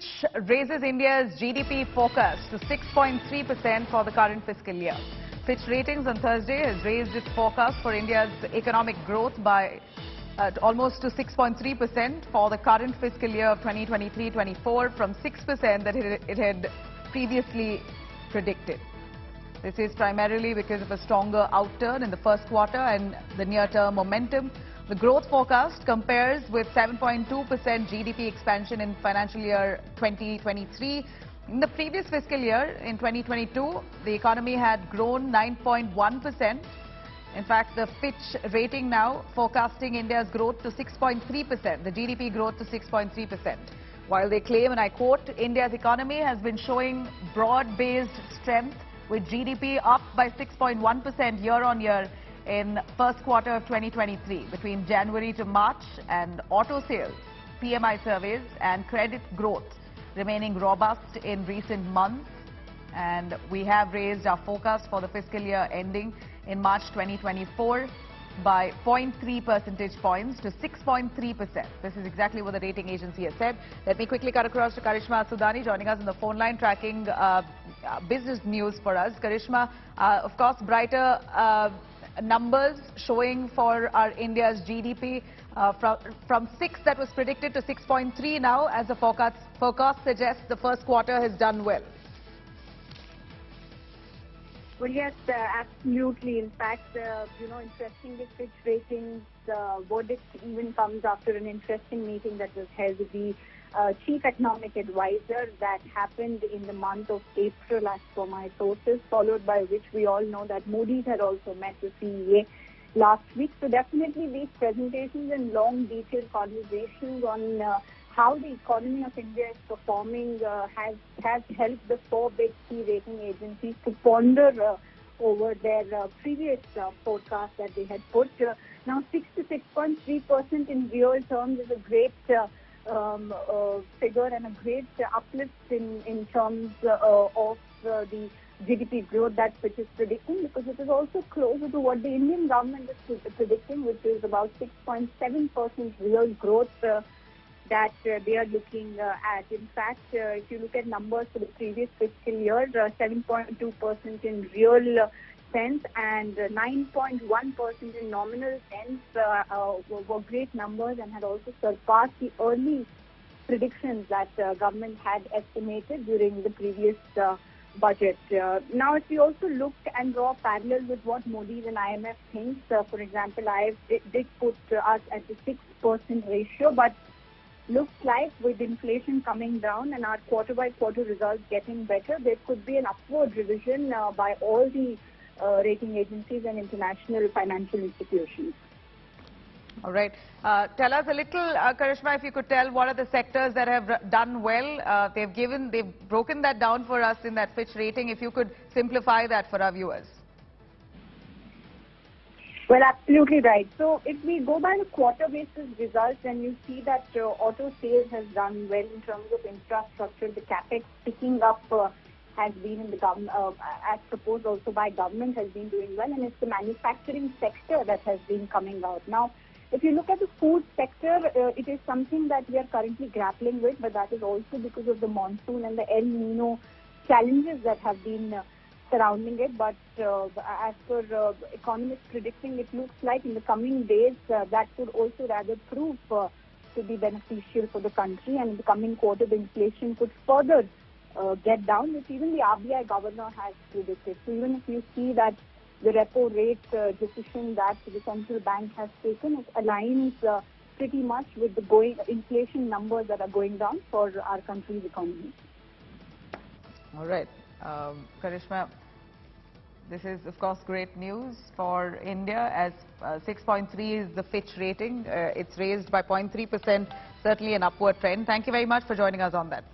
Fitch raises India's GDP forecast to 6.3% for the current fiscal year. Fitch Ratings on Thursday has raised its forecast for India's economic growth by almost to 6.3% for the current fiscal year of 2023-24 from 6% that it had previously predicted. This is primarily because of a stronger outturn in the first quarter and the near-term momentum. The growth forecast compares with 7.2% GDP expansion in financial year 2023. In the previous fiscal year, in 2022, the economy had grown 9.1%. In fact, the Fitch rating now forecasting India's growth to 6.3%, the GDP growth to 6.3%. While they claim, and I quote, India's economy has been showing broad-based strength with GDP up by 6.1% year-on-year in first quarter of 2023 between January to March, and auto sales, PMI surveys and credit growth remaining robust in recent months. And we have raised our forecast for the fiscal year ending in March 2024 by 0.3 percentage points to 6.3%. This is exactly what the rating agency has said. Let me quickly cut across to Karishma Sudani joining us on the phone line tracking business news for us. Karishma, of course, brighter numbers showing for our India's GDP from 6 that was predicted to 6.3 now, as the forecast suggests the first quarter has done well. Well, yes, absolutely. In fact, interestingly, Fitch Ratings verdict even comes after an interesting meeting that was held with the chief economic advisor that happened in the month of April, as per my sources, followed by which we all know that Moody's had also met the CEA last week. So definitely these presentations and long detailed conversations on how the economy of India is performing has helped the four big key rating agencies to ponder over their previous forecast that they had put. Now 6 to 6.3% in real terms is a great figure and a great uplift in terms of the GDP growth that Fitch is predicting, because it is also closer to what the Indian government is predicting, which is about 6.7% real growth that they are looking at. In fact, if you look at numbers for the previous fiscal year, 7.2% in real sense and 9.1% in nominal sense were great numbers and had also surpassed the early predictions that government had estimated during the previous budget. Now, if we also look and draw parallels with what Moody's and IMF thinks, for example, IMF did put us at the 6% ratio, but looks like with inflation coming down and our quarter-by-quarter results getting better, there could be an upward revision by all the rating agencies and international financial institutions. All right. Tell us a little, Karishma, if you could tell what are the sectors that have done well. They've broken that down for us in that Fitch rating. If you could simplify that for our viewers. Well, absolutely right. So if we go by the quarter basis results, then you see that auto sales has done well in terms of infrastructure. The capex picking up has been in the government, as proposed also by government, has been doing well, and it's the manufacturing sector that has been coming out. Now, if you look at the food sector, it is something that we are currently grappling with, but that is also because of the monsoon and the El Nino challenges that have been surrounding it. But as per economists predicting, it looks like in the coming days that could also rather prove to be beneficial for the country, and in the coming quarter the inflation could further get down, which even the RBI governor has predicted. So even if you see that the repo rate decision that the central bank has taken, it aligns pretty much with the inflation numbers that are going down for our country's economy. All right. Karishma, this is, of course, great news for India, as 6.3 is the Fitch rating. It's raised by 0.3%, certainly an upward trend. Thank you very much for joining us on that.